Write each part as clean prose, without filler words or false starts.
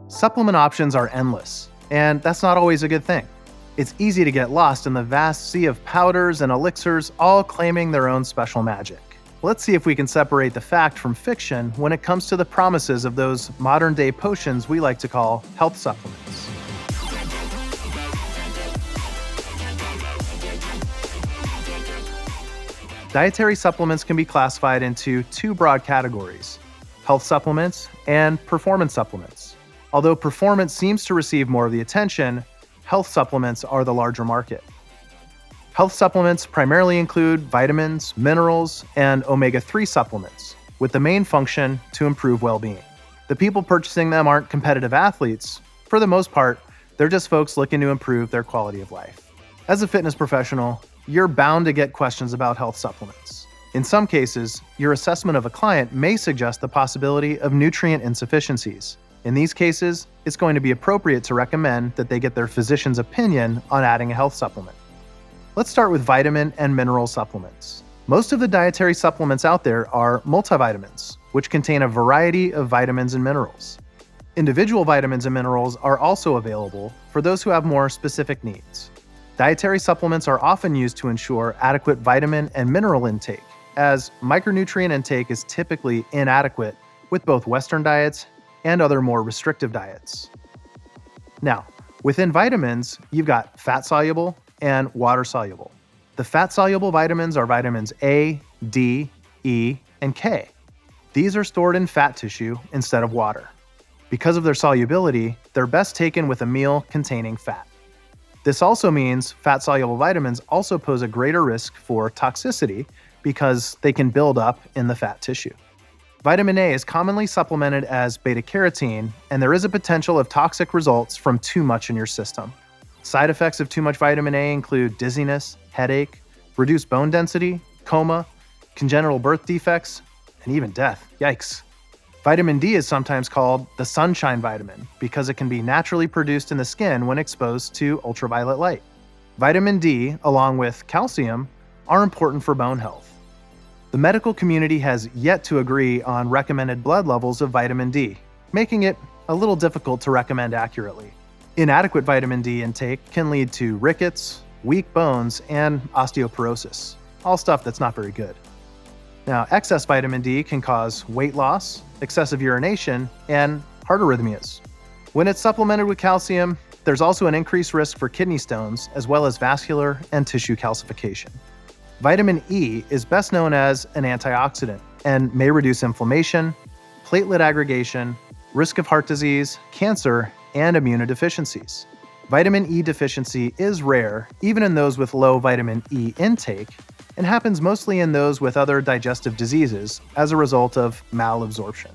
Supplement options are endless, and that's not always a good thing. It's easy to get lost in the vast sea of powders and elixirs, all claiming their own special magic. Let's see if we can separate the fact from fiction when it comes to the promises of those modern-day potions we like to call health supplements. Dietary supplements can be classified into two broad categories: health supplements and performance supplements. Although performance seems to receive more of the attention, health supplements are the larger market. Health supplements primarily include vitamins, minerals, and omega-3 supplements, with the main function to improve well-being. The people purchasing them aren't competitive athletes. For the most part, they're just folks looking to improve their quality of life. As a fitness professional, you're bound to get questions about health supplements. In some cases, your assessment of a client may suggest the possibility of nutrient insufficiencies. In these cases, it's going to be appropriate to recommend that they get their physician's opinion on adding a health supplement. Let's start with vitamin and mineral supplements. Most of the dietary supplements out there are multivitamins, which contain a variety of vitamins and minerals. Individual vitamins and minerals are also available for those who have more specific needs. Dietary supplements are often used to ensure adequate vitamin and mineral intake, as micronutrient intake is typically inadequate with both Western diets and other more restrictive diets. Now, within vitamins, you've got fat-soluble and water-soluble. The fat-soluble vitamins are vitamins A, D, E, and K. These are stored in fat tissue instead of water. Because of their solubility, they're best taken with a meal containing fat. This also means fat-soluble vitamins also pose a greater risk for toxicity because they can build up in the fat tissue. Vitamin A is commonly supplemented as beta-carotene, and there is a potential of toxic results from too much in your system. Side effects of too much vitamin A include dizziness, headache, reduced bone density, coma, congenital birth defects, and even death. Yikes. Vitamin D is sometimes called the sunshine vitamin because it can be naturally produced in the skin when exposed to ultraviolet light. Vitamin D, along with calcium, are important for bone health. The medical community has yet to agree on recommended blood levels of vitamin D, making it a little difficult to recommend accurately. Inadequate vitamin D intake can lead to rickets, weak bones, and osteoporosis, all stuff that's not very good. Now, excess vitamin D can cause weight loss, excessive urination, and heart arrhythmias. When it's supplemented with calcium, there's also an increased risk for kidney stones, as well as vascular and tissue calcification. Vitamin E is best known as an antioxidant and may reduce inflammation, platelet aggregation, risk of heart disease, cancer, and immunodeficiencies. Vitamin E deficiency is rare, even in those with low vitamin E intake, and happens mostly in those with other digestive diseases as a result of malabsorption.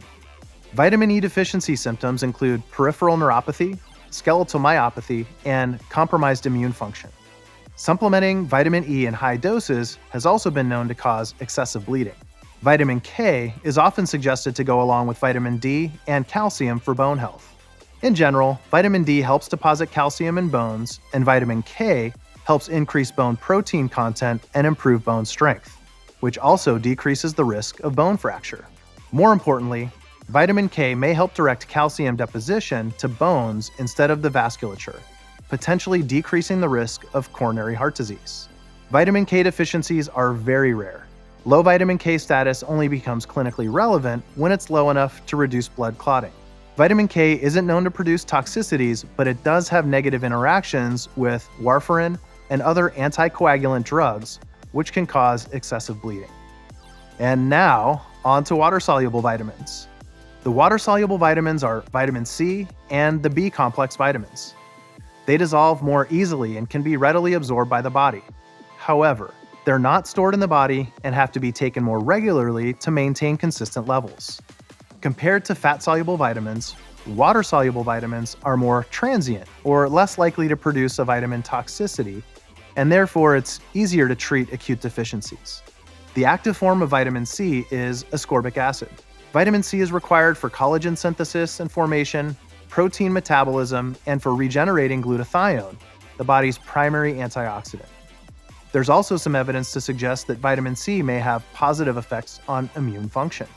Vitamin E deficiency symptoms include peripheral neuropathy, skeletal myopathy, and compromised immune function. Supplementing vitamin E in high doses has also been known to cause excessive bleeding. Vitamin K is often suggested to go along with vitamin D and calcium for bone health. In general, vitamin D helps deposit calcium in bones, and vitamin K helps increase bone protein content and improve bone strength, which also decreases the risk of bone fracture. More importantly, vitamin K may help direct calcium deposition to bones instead of the vasculature, potentially decreasing the risk of coronary heart disease. Vitamin K deficiencies are very rare. Low vitamin K status only becomes clinically relevant when it's low enough to reduce blood clotting. Vitamin K isn't known to produce toxicities, but it does have negative interactions with warfarin and other anticoagulant drugs, which can cause excessive bleeding. And now, on to water-soluble vitamins. The water-soluble vitamins are vitamin C and the B complex vitamins. They dissolve more easily and can be readily absorbed by the body. However, they're not stored in the body and have to be taken more regularly to maintain consistent levels. Compared to fat-soluble vitamins, water-soluble vitamins are more transient or less likely to produce a vitamin toxicity, and therefore it's easier to treat acute deficiencies. The active form of vitamin C is ascorbic acid. Vitamin C is required for collagen synthesis and formation, protein metabolism, and for regenerating glutathione, the body's primary antioxidant. There's also some evidence to suggest that vitamin C may have positive effects on immune function.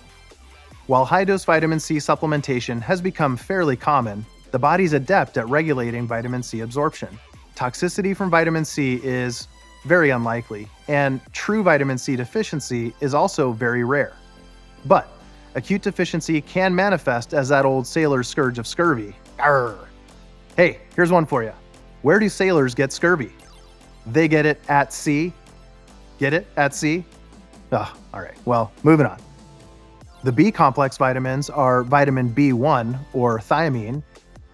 While high-dose vitamin C supplementation has become fairly common, The body's adept at regulating vitamin C absorption. Toxicity from vitamin C is very unlikely, and true vitamin C deficiency is also very rare. But acute deficiency can manifest as that old sailor's scourge of scurvy. Arrgh. Hey, here's one for you. Where do sailors get scurvy? They get it at sea. Get it? At sea? All right. Well, moving on. The B complex vitamins are vitamin B1 or thiamine,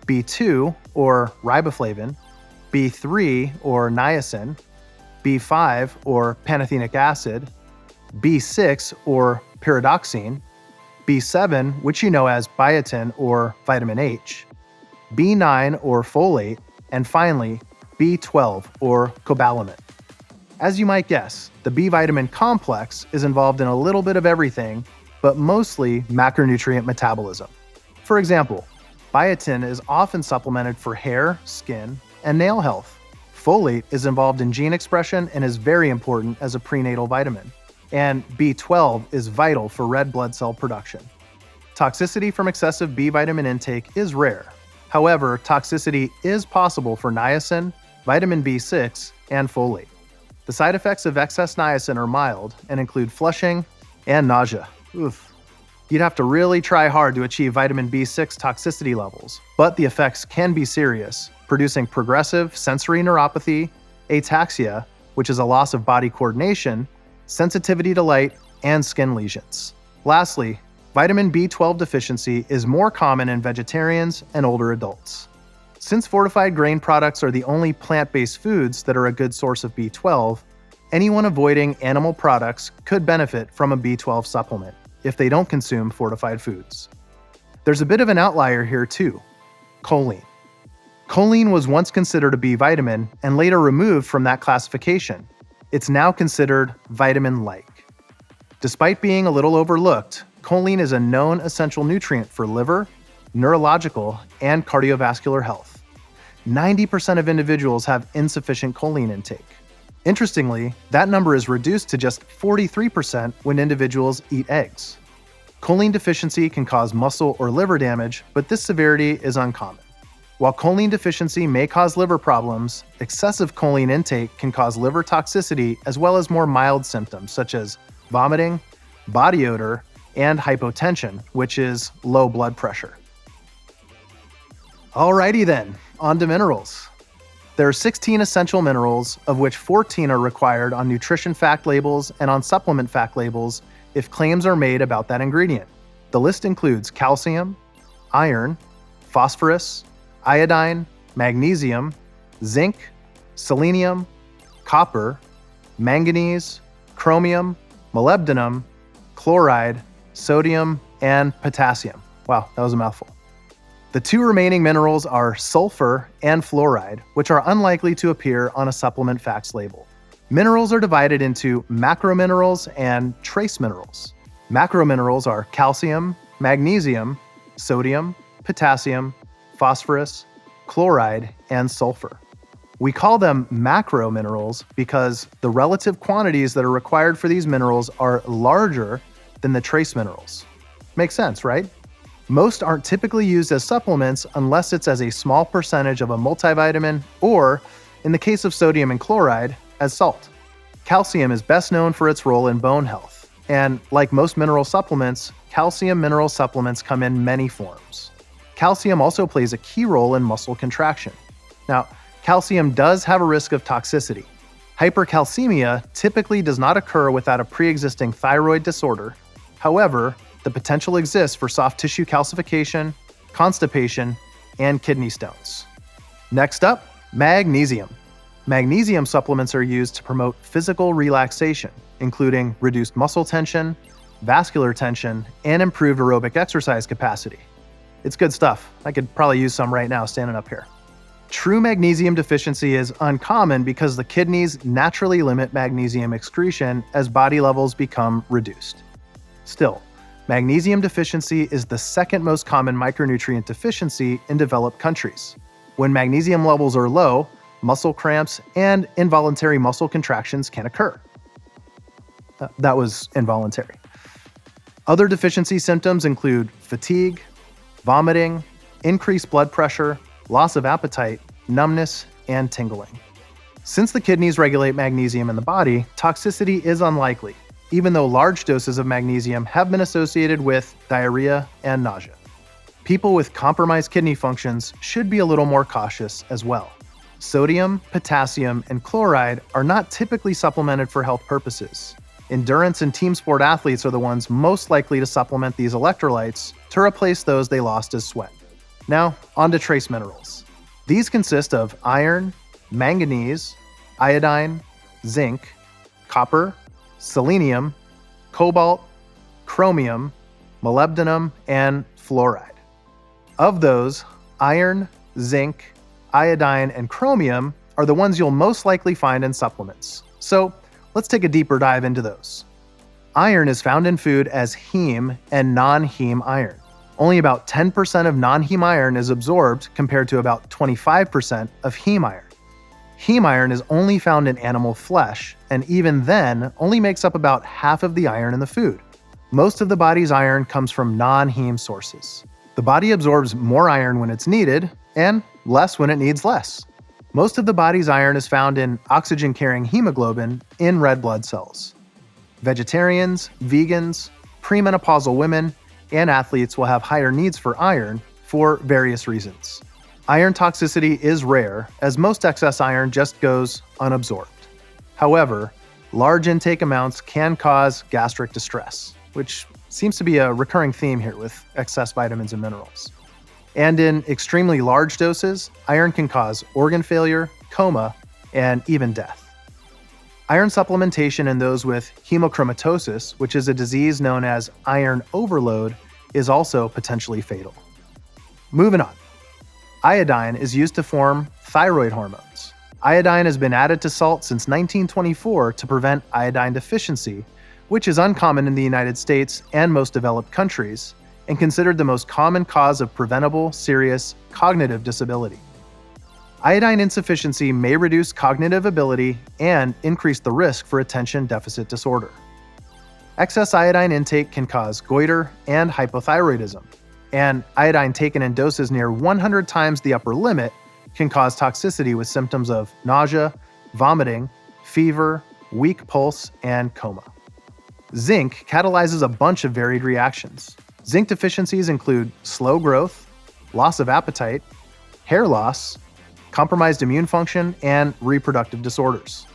B2 or riboflavin, B3 or niacin, B5 or pantothenic acid, B6 or pyridoxine, B7, which you know as biotin or vitamin H, B9 or folate, and finally, B12 or cobalamin. As you might guess, the B vitamin complex is involved in a little bit of everything, but mostly macronutrient metabolism. For example, biotin is often supplemented for hair, skin, and nail health. Folate is involved in gene expression and is very important as a prenatal vitamin. And B12 is vital for red blood cell production. Toxicity from excessive B vitamin intake is rare. However, toxicity is possible for niacin, vitamin B6, and folate. The side effects of excess niacin are mild and include flushing and nausea. Oof. You'd have to really try hard to achieve vitamin B6 toxicity levels, but the effects can be serious, producing progressive sensory neuropathy, ataxia, which is a loss of body coordination, sensitivity to light, and skin lesions. Lastly, vitamin B12 deficiency is more common in vegetarians and older adults. Since fortified grain products are the only plant-based foods that are a good source of B12, anyone avoiding animal products could benefit from a B12 supplement if they don't consume fortified foods. There's a bit of an outlier here too: choline. Choline was once considered a B vitamin and later removed from that classification. It's now considered vitamin-like. Despite being a little overlooked, choline is a known essential nutrient for liver, neurological, and cardiovascular health. 90% of individuals have insufficient choline intake. Interestingly, that number is reduced to just 43% when individuals eat eggs. Choline deficiency can cause muscle or liver damage, but this severity is uncommon. While choline deficiency may cause liver problems, excessive choline intake can cause liver toxicity as well as more mild symptoms such as vomiting, body odor, and hypotension, which is low blood pressure. Alrighty then, on to minerals. There are 16 essential minerals, of which 14 are required on nutrition fact labels and on supplement fact labels if claims are made about that ingredient. The list includes calcium, iron, phosphorus, iodine, magnesium, zinc, selenium, copper, manganese, chromium, molybdenum, chloride, sodium, and potassium. Wow, that was a mouthful. The two remaining minerals are sulfur and fluoride, which are unlikely to appear on a supplement facts label. Minerals are divided into macrominerals and trace minerals. Macrominerals are calcium, magnesium, sodium, potassium, phosphorus, chloride, and sulfur. We call them macro minerals because the relative quantities that are required for these minerals are larger than the trace minerals. Makes sense, right? Most aren't typically used as supplements unless it's as a small percentage of a multivitamin or, in the case of sodium and chloride, as salt. Calcium is best known for its role in bone health, and like most mineral supplements, calcium mineral supplements come in many forms. Calcium also plays a key role in muscle contraction. Now, calcium does have a risk of toxicity. Hypercalcemia typically does not occur without a pre-existing thyroid disorder. However, the potential exists for soft tissue calcification, constipation, and kidney stones. Next up, magnesium. Magnesium supplements are used to promote physical relaxation, including reduced muscle tension, vascular tension, and improved aerobic exercise capacity. It's good stuff. I could probably use some right now standing up here. True magnesium deficiency is uncommon because the kidneys naturally limit magnesium excretion as body levels become reduced. Still, magnesium deficiency is the second most common micronutrient deficiency in developed countries. When magnesium levels are low, muscle cramps and involuntary muscle contractions can occur. That was involuntary. Other deficiency symptoms include fatigue, vomiting, increased blood pressure, loss of appetite, numbness, and tingling. Since the kidneys regulate magnesium in the body, toxicity is unlikely, even though large doses of magnesium have been associated with diarrhea and nausea. People with compromised kidney functions should be a little more cautious as well. Sodium, potassium, and chloride are not typically supplemented for health purposes. Endurance and team sport athletes are the ones most likely to supplement these electrolytes to replace those they lost as sweat. Now, on to trace minerals. These consist of iron, manganese, iodine, zinc, copper, selenium, cobalt, chromium, molybdenum, and fluoride. Of those, iron, zinc, iodine, and chromium are the ones you'll most likely find in supplements. So let's take a deeper dive into those. Iron is found in food as heme and non-heme iron. Only about 10% of non-heme iron is absorbed compared to about 25% of heme iron. Heme iron is only found in animal flesh, and even then only makes up about half of the iron in the food. Most of the body's iron comes from non-heme sources. The body absorbs more iron when it's needed, and less when it needs less. Most of the body's iron is found in oxygen-carrying hemoglobin in red blood cells. Vegetarians, vegans, premenopausal women, and athletes will have higher needs for iron for various reasons. Iron toxicity is rare, as most excess iron just goes unabsorbed. However, large intake amounts can cause gastric distress, which seems to be a recurring theme here with excess vitamins and minerals. And in extremely large doses, iron can cause organ failure, coma, and even death. Iron supplementation in those with hemochromatosis, which is a disease known as iron overload, is also potentially fatal. Moving on. Iodine is used to form thyroid hormones. Iodine has been added to salt since 1924 to prevent iodine deficiency, which is uncommon in the United States and most developed countries, and considered the most common cause of preventable, serious cognitive disability. Iodine insufficiency may reduce cognitive ability and increase the risk for attention deficit disorder. Excess iodine intake can cause goiter and hypothyroidism, and iodine taken in doses near 100 times the upper limit can cause toxicity with symptoms of nausea, vomiting, fever, weak pulse, and coma. Zinc catalyzes a bunch of varied reactions. Zinc deficiencies include slow growth, loss of appetite, hair loss, compromised immune function, and reproductive disorders.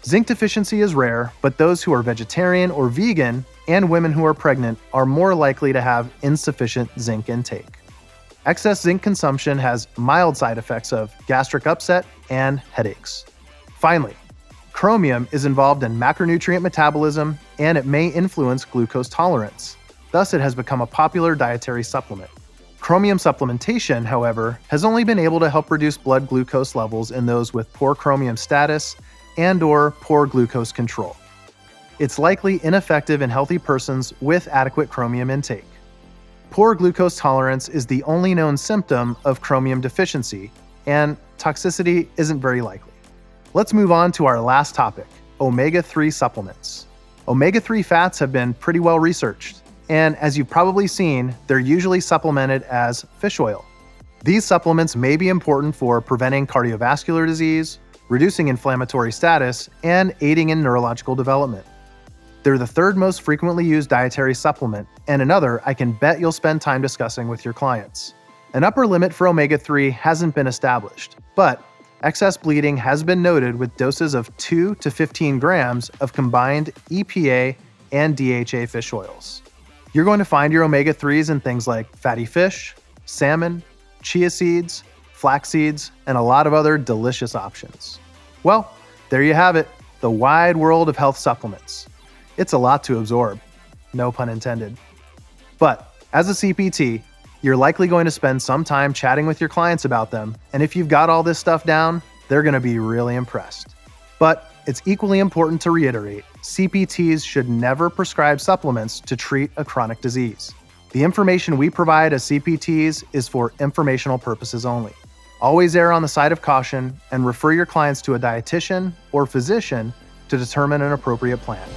Zinc deficiency is rare, but those who are vegetarian or vegan and women who are pregnant are more likely to have insufficient zinc intake. Excess zinc consumption has mild side effects of gastric upset and headaches. Finally, chromium is involved in macronutrient metabolism, and it may influence glucose tolerance. Thus, it has become a popular dietary supplement. Chromium supplementation, however, has only been able to help reduce blood glucose levels in those with poor chromium status and/or poor glucose control. It's likely ineffective in healthy persons with adequate chromium intake. Poor glucose tolerance is the only known symptom of chromium deficiency, and toxicity isn't very likely. Let's move on to our last topic, omega-3 supplements. Omega-3 fats have been pretty well researched, and as you've probably seen, they're usually supplemented as fish oil. These supplements may be important for preventing cardiovascular disease, reducing inflammatory status, and aiding in neurological development. They're the third most frequently used dietary supplement, and another I can bet you'll spend time discussing with your clients. An upper limit for omega-3 hasn't been established, but excess bleeding has been noted with doses of 2 to 15 grams of combined EPA and DHA fish oils. You're going to find your omega-3s in things like fatty fish, salmon, chia seeds, flax seeds, and a lot of other delicious options. Well, there you have it, the wide world of health supplements. It's a lot to absorb, no pun intended. But as a CPT, you're likely going to spend some time chatting with your clients about them, and if you've got all this stuff down, they're going to be really impressed. But it's equally important to reiterate, CPTs should never prescribe supplements to treat a chronic disease. The information we provide as CPTs is for informational purposes only. Always err on the side of caution and refer your clients to a dietitian or physician to determine an appropriate plan.